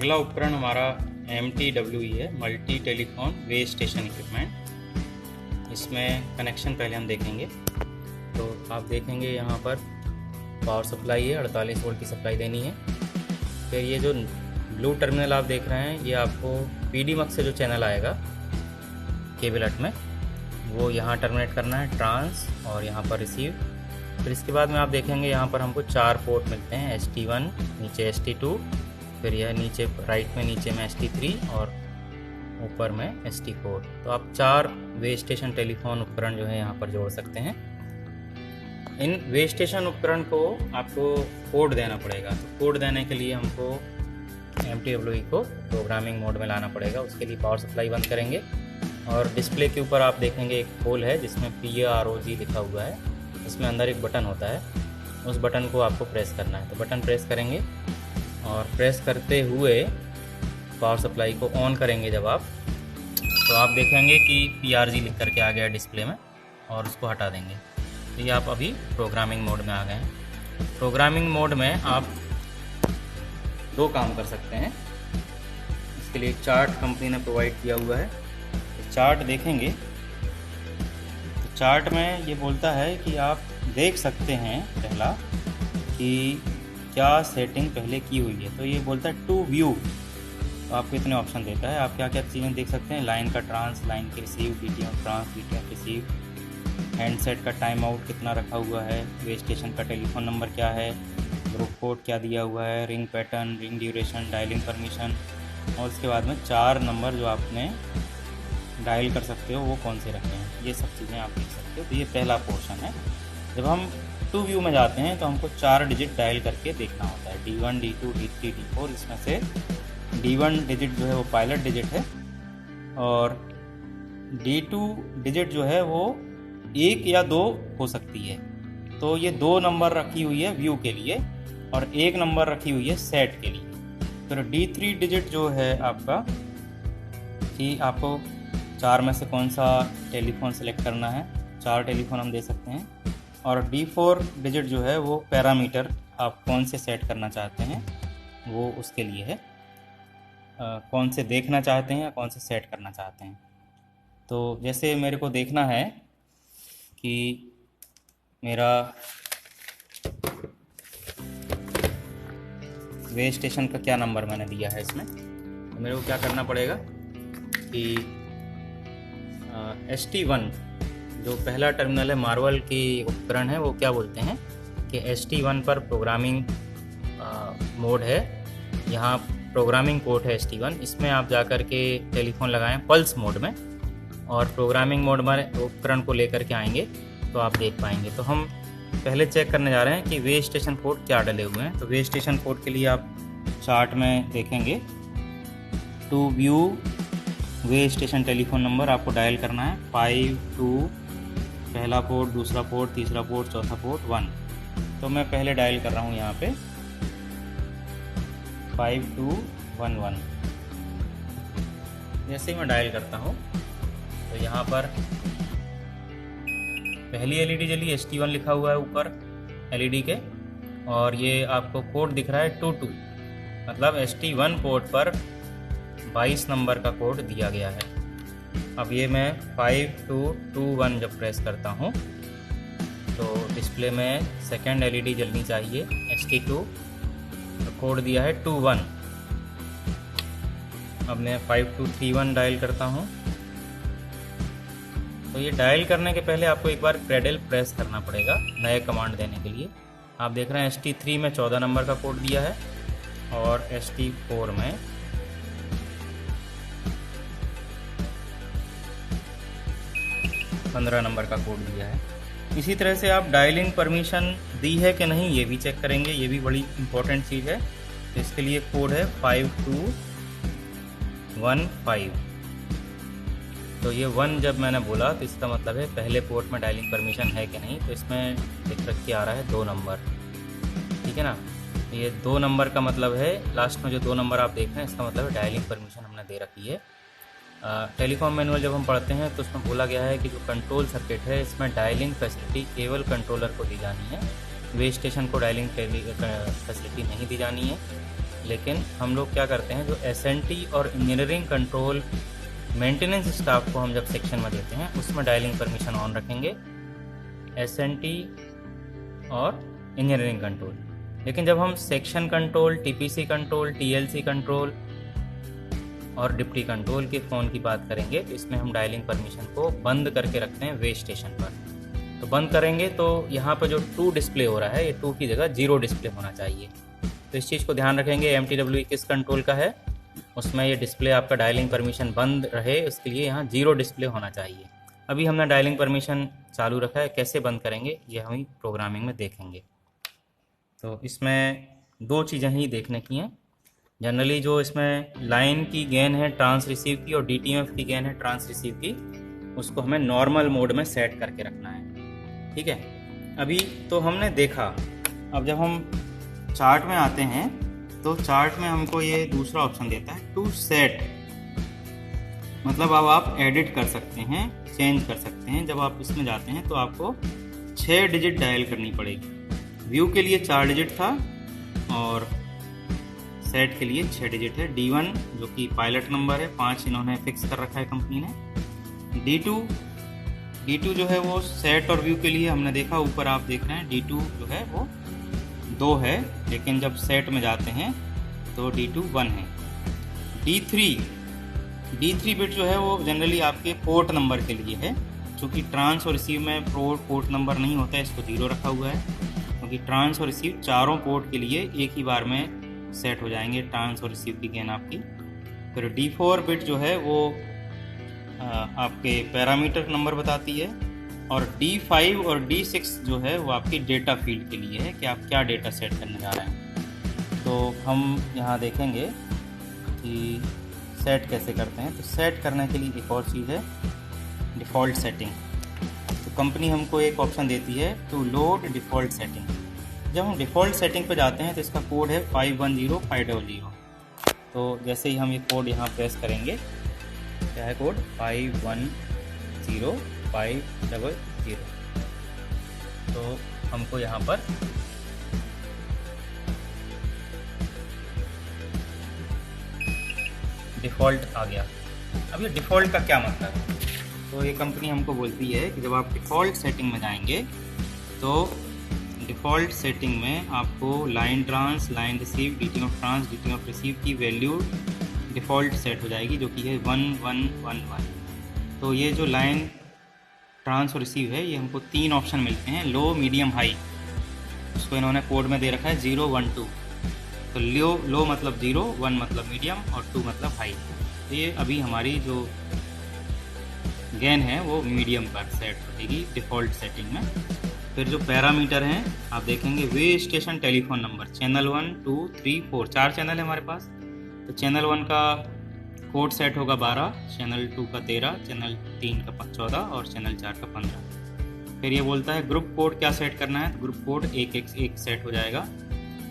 अगला उपकरण हमारा MTWE है, मल्टी टेलीफोन वे स्टेशन इक्विपमेंट। इसमें कनेक्शन पहले हम देखेंगे। तो आप देखेंगे यहाँ पर पावर सप्लाई है, 48 वोल्ट की सप्लाई देनी है। फिर ये जो ब्लू टर्मिनल आप देख रहे हैं, ये आपको PDMux से जो चैनल आएगा केबल हट में, वो यहाँ टर्मिनेट करना है, ट्रांस और यहाँ पर रिसीव। फिर इसके बाद में आप देखेंगे यहाँ पर हमको 4 पोर्ट मिलते हैं, ST1, नीचे ST2, फिर यह नीचे राइट में नीचे में ST3 और ऊपर में ST4। तो आप 4 वे स्टेशन टेलीफोन उपकरण जो है यहाँ पर जोड़ सकते हैं। इन वे स्टेशन उपकरण को आपको कोड देना पड़ेगा। तो कोड देने के लिए हमको MTWE को प्रोग्रामिंग मोड में लाना पड़ेगा। उसके लिए पावर सप्लाई बंद करेंगे और डिस्प्ले के ऊपर आप देखेंगे एक होल है जिसमें PAROG लिखा हुआ है। इसमें अंदर एक बटन होता है, उस बटन को आपको प्रेस करना है। तो बटन प्रेस करेंगे और प्रेस करते हुए पावर सप्लाई को ऑन करेंगे जब आप, तो आप देखेंगे कि PRG लिख करके आ गया डिस्प्ले में और उसको हटा देंगे। तो ये आप अभी प्रोग्रामिंग मोड में आ गए हैं। प्रोग्रामिंग मोड में आप 2 काम कर सकते हैं। इसके लिए चार्ट कंपनी ने प्रोवाइड किया हुआ है। तो चार्ट देखेंगे तो चार्ट में ये बोलता है कि आप देख सकते हैं पहला कि क्या सेटिंग पहले की हुई है। तो ये बोलता है टू व्यू। तो आपको इतने ऑप्शन देता है, आप क्या क्या चीज़ें देख सकते हैं। लाइन का ट्रांस, लाइन की receive, BTM trans, BTM receive, handset का टाइम आउट कितना रखा हुआ है, वे स्टेशन का टेलीफोन नंबर क्या है, ग्रुप कोड क्या दिया हुआ है, ring pattern, ring duration, dialing permission, और उसके बाद में 4 नंबर जो आपने डायल कर सकते हो वो कौन से रखे हैं, ये सब चीज़ें आप देख सकते हो। तो ये पहला पोर्शन है। जब हम टू व्यू में जाते हैं तो हमको 4 डिजिट डायल करके देखना होता है, D1, D2, D3, D4। इसमें से D1 डिजिट जो है वो पायलट डिजिट है और D2 डिजिट जो है वो 1 या 2 हो सकती है। तो ये 2 नंबर रखी हुई है व्यू के लिए और 1 नंबर रखी हुई है सेट के लिए। फिर D3 डिजिट जो है आपका, कि आपको 4 में से कौन सा टेलीफोन सेलेक्ट करना है, 4 टेलीफोन हम दे सकते हैं। और D4 डिजिट जो है वो पैरामीटर आप कौन से सेट करना चाहते हैं वो उसके लिए है, कौन से देखना चाहते हैं या कौन से सेट करना चाहते हैं। तो जैसे मेरे को देखना है कि मेरा वे स्टेशन का क्या नंबर मैंने दिया है इसमें, तो मेरे को क्या करना पड़ेगा कि ST1 जो पहला टर्मिनल है, मार्वल की उपकरण है, वो क्या बोलते हैं कि ST1 पर प्रोग्रामिंग मोड है। यहाँ प्रोग्रामिंग कोड है ST1। इसमें आप जाकर के टेलीफोन लगाएं पल्स मोड में और प्रोग्रामिंग मोड में उपकरण को लेकर के आएंगे तो आप देख पाएंगे। तो हम पहले चेक करने जा रहे हैं कि वे स्टेशन कोड क्या डले हुए हैं। तो वे स्टेशन कोड के लिए आप चार्ट में देखेंगे to view way station telephone number आपको डायल करना है 52, पहला पोर्ट, दूसरा पोर्ट, तीसरा पोर्ट, चौथा पोर्ट 1। तो मैं पहले डायल कर रहा हूँ यहाँ पे 5211। जैसे ही मैं डायल करता हूँ तो यहाँ पर पहली LED जली, ST1 लिखा हुआ है ऊपर LED के, और ये आपको कोड दिख रहा है 22, मतलब ST1 पोर्ट पर 22 नंबर का कोड दिया गया है। अब ये मैं 5221 जब प्रेस करता हूँ तो डिस्प्ले में सेकेंड LED जलनी चाहिए, ST2, तो कोड दिया है 21। अब मैं 5231 डायल करता हूँ। तो ये डायल करने के पहले आपको एक बार क्रेडल प्रेस करना पड़ेगा नए कमांड देने के लिए। आप देख रहे हैं ST3 में 14 नंबर का कोड दिया है और ST4 में 15 नंबर का कोड दिया है। इसी तरह से आप डायलिंग परमिशन दी है कि नहीं ये भी चेक करेंगे, ये भी बड़ी इंपॉर्टेंट चीज़ है। तो इसके लिए कोड है 5215। तो ये 1 जब मैंने बोला तो इसका मतलब है पहले पोर्ट में डायलिंग परमिशन है कि नहीं। तो इसमें लिख रख के आ रहा है 2 नंबर, ठीक है ना। ये 2 नंबर का मतलब है, लास्ट में जो 2 नंबर आप देख रहे हैं इसका मतलब है डायलिंग परमिशन हमने दे रखी है। टेलीकॉम मैनुअल जब हम पढ़ते हैं तो उसमें बोला गया है कि जो कंट्रोल सर्किट है इसमें डायलिंग फैसिलिटी केवल कंट्रोलर को दी जानी है, वे स्टेशन को डायलिंग फैसिलिटी नहीं दी जानी है। लेकिन हम लोग क्या करते हैं, जो एसएनटी और इंजीनियरिंग कंट्रोल मेंटेनेंस स्टाफ को हम जब सेक्शन में देते हैं उसमें डायलिंग परमिशन ऑन रखेंगे, एसएनटी और इंजीनियरिंग कंट्रोल। लेकिन जब हम section control, TPC control, TLC control और डिप्टी कंट्रोल के फ़ोन की बात करेंगे तो इसमें हम डायलिंग परमिशन को बंद करके रखते हैं वे स्टेशन पर। तो बंद करेंगे तो यहाँ पर जो 2 डिस्प्ले हो रहा है, ये 2 की जगह 0 डिस्प्ले होना चाहिए। तो इस चीज़ को ध्यान रखेंगे। MTWE किस कंट्रोल का है, उसमें ये डिस्प्ले आपका डायलिंग परमिशन बंद रहे, उसके लिए यहाँ 0 डिस्प्ले होना चाहिए। अभी हमने डायलिंग परमिशन चालू रखा है, कैसे बंद करेंगे ये हम प्रोग्रामिंग में देखेंगे। तो इसमें 2 चीज़ें ही देखने की हैं। जनरली जो इसमें लाइन की गेन है ट्रांस रिसीव की और DTMF की गेन है ट्रांस रिसीव की, उसको हमें नॉर्मल मोड में सेट करके रखना है, ठीक है। अभी तो हमने देखा, अब जब हम चार्ट में आते हैं तो चार्ट में हमको ये दूसरा ऑप्शन देता है टू सेट, मतलब अब आप एडिट कर सकते हैं, चेंज कर सकते हैं। जब आप इसमें जाते हैं तो आपको 6 डिजिट डायल करनी पड़ेगी। व्यू के लिए 4 डिजिट था और सेट के लिए 6 डिजिट है। D1 जो कि पायलट नंबर है, 5 इन्होंने फिक्स कर रखा है कंपनी ने। D2 जो है वो सेट और व्यू के लिए हमने देखा, ऊपर आप देख रहे हैं D2 जो है वो 2 है, लेकिन जब सेट में जाते हैं तो D2 1 है। D3 बिट जो है वो जनरली आपके पोर्ट नंबर के लिए है, क्योंकि ट्रांस और रिसीव में पोर्ट नंबर नहीं होता है, इसको 0 रखा हुआ है, क्योंकि ट्रांस और रिसीव चारों पोर्ट के लिए एक ही बार में सेट हो जाएंगे ट्रांस और रिसीव की गेन आपकी। फिर D4 बिट जो है वो आपके पैरामीटर नंबर बताती है, और D5 और D6 जो है वो आपकी डेटा फील्ड के लिए है कि आप क्या डेटा सेट करने जा रहे हैं। तो हम यहाँ देखेंगे कि सेट कैसे करते हैं। तो सेट करने के लिए एक और चीज़ है डिफ़ॉल्ट सेटिंग। तो कंपनी हमको एक ऑप्शन देती है टू लोड डिफ़ॉल्ट सेटिंग। जब हम डिफ़ॉल्ट सेटिंग पर जाते हैं तो इसका कोड है 510500। तो जैसे ही हम ये कोड यहाँ प्रेस करेंगे, क्या है कोड 510500, तो हमको यहाँ पर डिफ़ॉल्ट आ गया। अब ये डिफ़ॉल्ट का क्या मतलब है? तो ये कंपनी हमको बोलती है कि जब आप डिफ़ॉल्ट सेटिंग में जाएंगे तो डिफ़ॉल्ट सेटिंग में आपको line trans, line receive, DTMF trans, DTMF receive की वैल्यू डिफ़ॉल्ट सेट हो जाएगी, जो कि है 1111। तो ये जो लाइन ट्रांस और रिसीव है, ये हमको 3 ऑप्शन मिलते हैं, लो, मीडियम, हाई। उसको इन्होंने कोड में दे रखा है 0 1 2। तो लो मतलब 0, 1 मतलब मीडियम और 2 मतलब हाई। तो ये अभी हमारी जो गेन है वो मीडियम पर सेट होगी डिफ़ॉल्ट सेटिंग में। फिर जो पैरामीटर हैं आप देखेंगे, वे station telephone number, channel 1 2 3 4, 4 channel है हमारे पास। तो चैनल 1 का कोड सेट होगा 12, चैनल 2 का 13, चैनल 3 का 14 और चैनल 4 का 15। फिर ये बोलता है ग्रुप कोड क्या सेट करना है, तो ग्रुप कोड एक सेट हो जाएगा।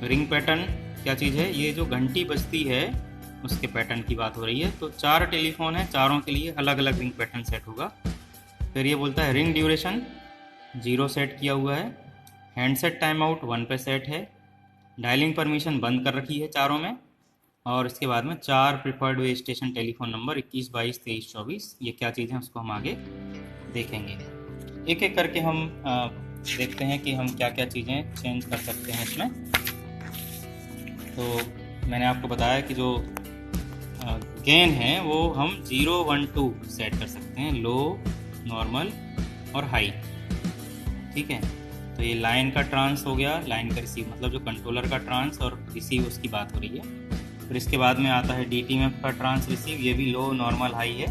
रिंग पैटर्न क्या चीज़ है, ये जो घंटी बजती है उसके पैटर्न की बात हो रही है। तो 4 टेलीफोन है, चारों के लिए अलग अलग रिंग पैटर्न सेट होगा। फिर ये बोलता है रिंग ड्यूरेशन 0 सेट किया हुआ है, हैंडसेट टाइम आउट 1 पे सेट है, डायलिंग परमिशन बंद कर रखी है चारों में, और इसके बाद में 4 प्रिफर्ड वे स्टेशन टेलीफोन नंबर 21 22 23 24। ये क्या चीज़ है उसको हम आगे देखेंगे। एक एक करके हम देखते हैं कि हम क्या क्या चीज़ें चेंज कर सकते हैं इसमें। तो मैंने आपको बताया कि जो गेन है वो हम 0 1 2 सेट कर सकते हैं, लो, नॉर्मल और हाई, ठीक है। तो ये लाइन का ट्रांस हो गया, लाइन का रिसीव मतलब जो कंट्रोलर का ट्रांस और रिसीव उसकी बात हो रही है। फिर इसके बाद में आता है DTMF का ट्रांस रिसीव, ये भी लो, नॉर्मल, हाई है।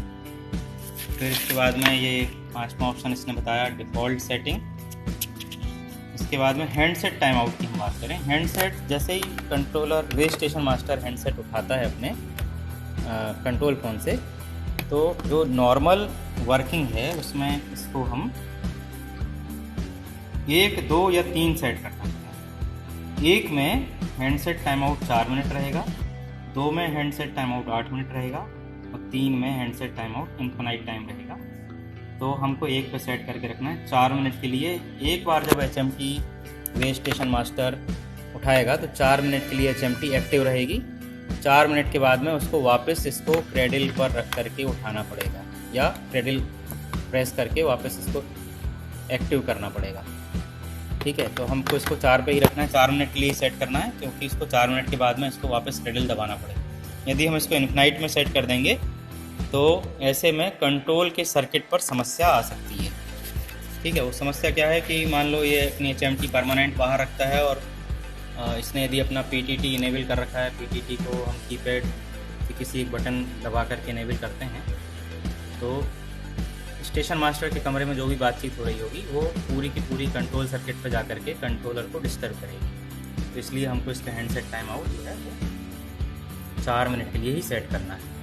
फिर इसके बाद में ये 5वां ऑप्शन इसने बताया डिफ़ॉल्ट सेटिंग। इसके बाद में हैंडसेट टाइम आउट की हम बात करें। हैंडसेट जैसे ही कंट्रोलर वे स्टेशन मास्टर हैंडसेट उठाता है अपने कंट्रोल फ़ोन से, तो जो नॉर्मल वर्किंग है उसमें इसको हम 1 2 या 3 सेट कर सकते हैं। 1 में हैंडसेट टाइम आउट 4 मिनट रहेगा, 2 में हैंडसेट टाइम आउट 8 मिनट रहेगा और 3 में handset time out infinite time रहेगा। तो हमको 1 पे सेट करके रखना है 4 मिनट के लिए। एक बार जब HMT वे स्टेशन मास्टर उठाएगा तो 4 मिनट के लिए HMT एक्टिव रहेगी। 4 मिनट के बाद में उसको वापस इसको क्रेडल पर रख करके उठाना पड़ेगा या क्रेडल प्रेस करके वापस इसको एक्टिव करना पड़ेगा। ठीक है, तो हमको इसको 4 पे ही रखना है, 4 मिनट के लिए सेट करना है, क्योंकि इसको 4 मिनट के बाद में इसको वापस क्रेडल दबाना पड़ेगा। यदि हम इसको इन्फिनाइट में सेट कर देंगे तो ऐसे में कंट्रोल के सर्किट पर समस्या आ सकती है। ठीक है, वो समस्या क्या है कि मान लो ये अपनी HMT परमानेंट बाहर रखता है और इसने यदि अपना PTT इनेबल कर रखा है, PTT को हम कीपैड के किसी एक बटन दबा करके इनेबल करते हैं, तो स्टेशन मास्टर के कमरे में जो भी बातचीत हो रही होगी वो पूरी की पूरी कंट्रोल सर्किट पर जा करके कंट्रोलर को डिस्टर्ब करेगी। तो इसलिए हमको इसका हैंडसेट टाइम आउट जो है वो 4 मिनट के लिए ही सेट करना है।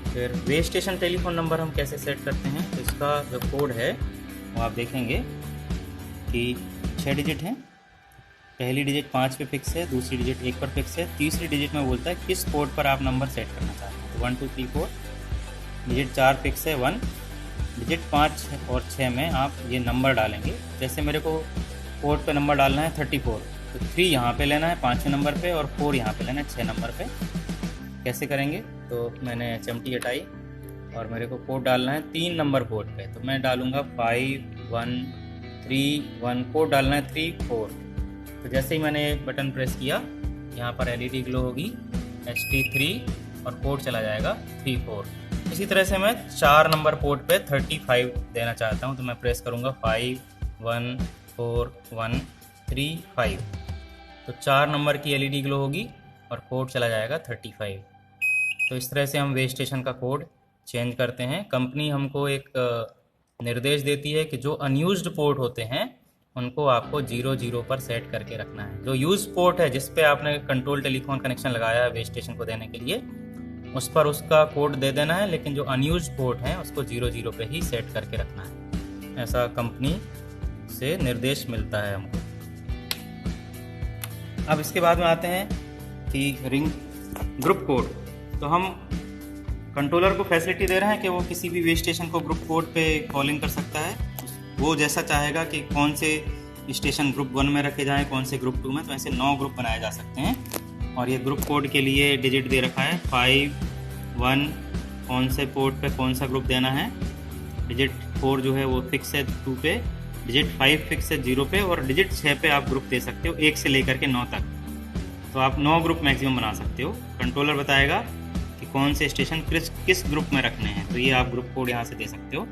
फिर वे स्टेशन टेलीफोन नंबर हम कैसे सेट करते हैं, तो इसका जो कोड है वो आप देखेंगे कि 6 डिजिट हैं। पहली डिजिट 5 पे फिक्स है, दूसरी डिजिट 1 पर फिक्स है, तीसरी डिजिट में बोलता है किस पोर्ट पर आप नंबर सेट करना चाहते हैं। तो 1 2 3 4 डिजिट 4 फिक्स है 1, डिजिट 5 और 6 में आप ये नंबर डालेंगे। जैसे मेरे को पोर्ट पे नंबर डालना है 34, तो 3 यहाँ पे लेना है 5वें नंबर पे और 4 यहाँ पे लेना है 6 नंबर पे। कैसे करेंगे, तो मैंने HMT हटाई और मेरे को कोड डालना है 3 नंबर पोर्ट पे, तो मैं डालूँगा 5 1 3 1, कोड डालना है 3 4। तो जैसे ही मैंने बटन प्रेस किया यहाँ पर LED ग्लो होगी HT3 और कोड चला जाएगा 3 4। इसी तरह से मैं 4 नंबर पोर्ट पे 35 देना चाहता हूँ, तो मैं प्रेस करूँगा 5 1 4 1 3 5। तो 4 नंबर की LED ग्लो होगी और कोड चला जाएगा 35। तो इस तरह से हम वे स्टेशन का कोड चेंज करते हैं। कंपनी हमको एक निर्देश देती है कि जो अनयूज्ड पोर्ट होते हैं उनको आपको 0 पर सेट करके रखना है। जो यूज पोर्ट है जिस पे आपने कंट्रोल टेलीफोन कनेक्शन लगाया है वे स्टेशन को देने के लिए, उस पर उसका कोड दे देना है, लेकिन जो अनयूज पोर्ट है उसको 0 पे ही सेट करके रखना है। ऐसा कंपनी से निर्देश मिलता है हमको। अब इसके बाद में आते हैं कि रिंग ग्रुप कोड। तो हम कंट्रोलर को फैसिलिटी दे रहे हैं कि वो किसी भी वे स्टेशन को ग्रुप कोड पे कॉलिंग कर सकता है। वो जैसा चाहेगा कि कौन से स्टेशन ग्रुप 1 में रखे जाएं, कौन से ग्रुप 2 में, तो ऐसे 9 ग्रुप बनाए जा सकते हैं। और ये ग्रुप कोड के लिए डिजिट दे रखा है 5 1, कौन से पोर्ट पे कौन सा ग्रुप देना है। डिजिट 4 जो है वो फिक्स है 2 पे, डिजिट 5 फिक्स है 0 पे और डिजिट 6 पे आप ग्रुप दे सकते हो 1 से लेकर के 9 तक। तो आप 9 ग्रुप मैक्सिमम बना सकते हो। कंट्रोलर बताएगा कि कौन से स्टेशन किस ग्रुप में रखने हैं, तो ये आप ग्रुप कोड यहाँ से दे सकते हो।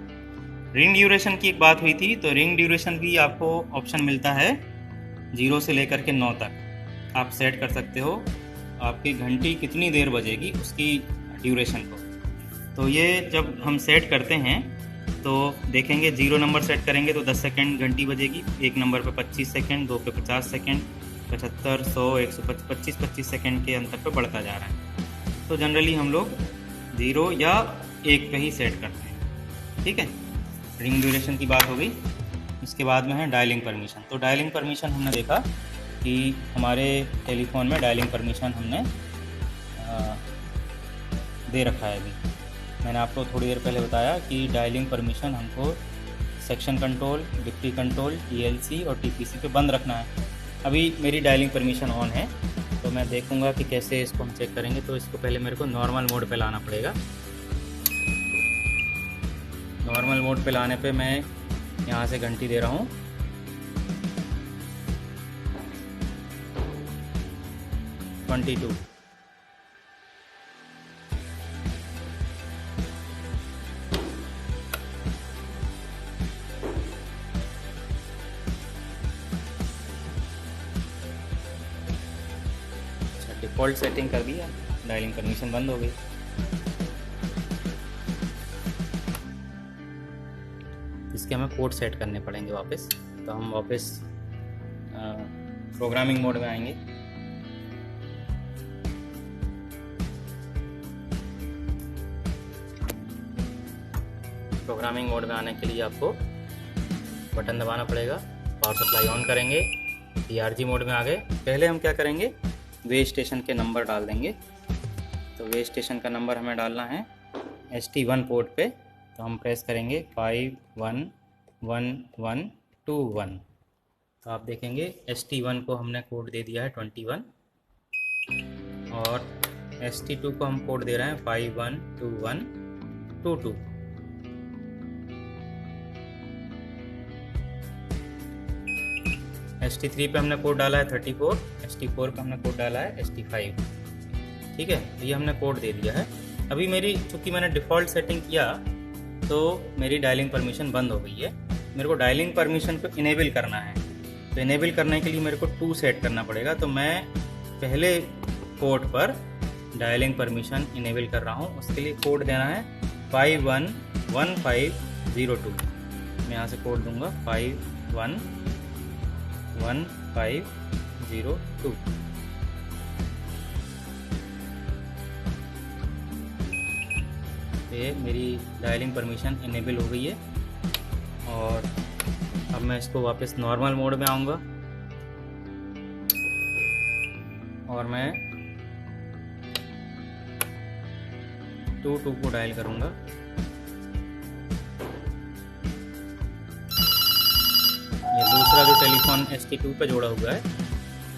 रिंग ड्यूरेशन की एक बात हुई थी, तो रिंग ड्यूरेशन भी आपको ऑप्शन मिलता है 0 से लेकर के 9 तक आप सेट कर सकते हो। आपकी घंटी कितनी देर बजेगी उसकी ड्यूरेशन को। तो ये जब हम सेट करते हैं तो देखेंगे 0 नंबर सेट करेंगे तो 10 सेकेंड घंटी बजेगी, 1 नंबर पे 25 सेकेंड, 2 पे 50 सेकेंड, 75 100 125 25 सेकेंड के अंतर पे बढ़ता जा रहा है। तो जनरली हम लोग 0 या 1 पे ही सेट करते हैं। ठीक है, रिंग ड्यूरेशन की बात हो गई। इसके बाद में है डायलिंग परमिशन। तो डायलिंग परमिशन हमने देखा कि हमारे टेलीफोन में डायलिंग परमिशन हमने दे रखा है। अभी मैंने आपको थोड़ी देर पहले बताया कि डायलिंग परमिशन हमको section control, deputy control, ELC और TPC पे बंद रखना है। अभी मेरी डायलिंग परमिशन ऑन है, तो मैं देखूंगा कि कैसे इसको हम चेक करेंगे। तो इसको पहले मेरे को नॉर्मल मोड पे लाना पड़ेगा। नॉर्मल मोड पे लाने पे मैं यहाँ से घंटी दे रहा हूँ 22। डिफ़ॉल्ट सेटिंग कर दिया, डायलिंग परमिशन बंद हो गई। इसके हमें कोड सेट करने पड़ेंगे वापस। तो हम वापस प्रोग्रामिंग मोड में आएंगे। प्रोग्रामिंग मोड में आने के लिए आपको बटन दबाना पड़ेगा। पावर सप्लाई ऑन करेंगे, PRG मोड में आ गए। पहले हम क्या करेंगे, वे स्टेशन के नंबर डाल देंगे। तो वे स्टेशन का नंबर हमें डालना है ST1 पोर्ट पे। तो हम प्रेस करेंगे 5 1 1 1 2 1। तो आप देखेंगे ST1 को हमने कोड दे दिया है 21 और ST2 को हम कोड दे रहे हैं 512122। ST3 पे हमने कोड डाला है 34, ST4 पे हमने कोड डाला है ST5। ठीक है, ये हमने कोड दे दिया है। अभी मेरी चूँकि मैंने डिफ़ॉल्ट सेटिंग किया तो मेरी डायलिंग परमिशन बंद हो गई है। मेरे को डायलिंग परमिशन को इनेबल करना है, तो इनेबल करने के लिए मेरे को 2 सेट करना पड़ेगा। तो मैं पहले पोर्ट पर डायलिंग परमिशन इनेबल कर रहा हूँ, उसके लिए कोड देना है 511502। मैं यहाँ से कोड दूंगा 511502। ये मेरी डायलिंग परमिशन इनेबल हो गई है और अब मैं इसको वापस नॉर्मल मोड में आऊँगा और मैं 22 को डायल करूँगा। ये दूसरा जो टेलीफोन ST2 पे जोड़ा हुआ है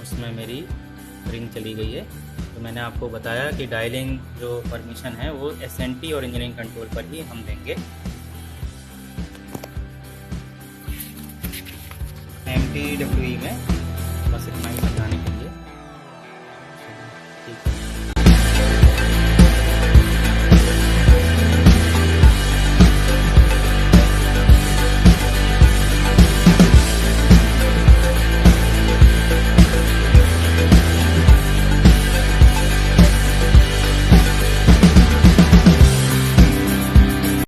उसमें मेरी रिंग चली गई है। तो मैंने आपको बताया कि डायलिंग जो परमिशन है वो SNT और इंजीनियरिंग कंट्रोल पर ही हम देंगे। MTWE में बस इतना ही समझाने के लिए।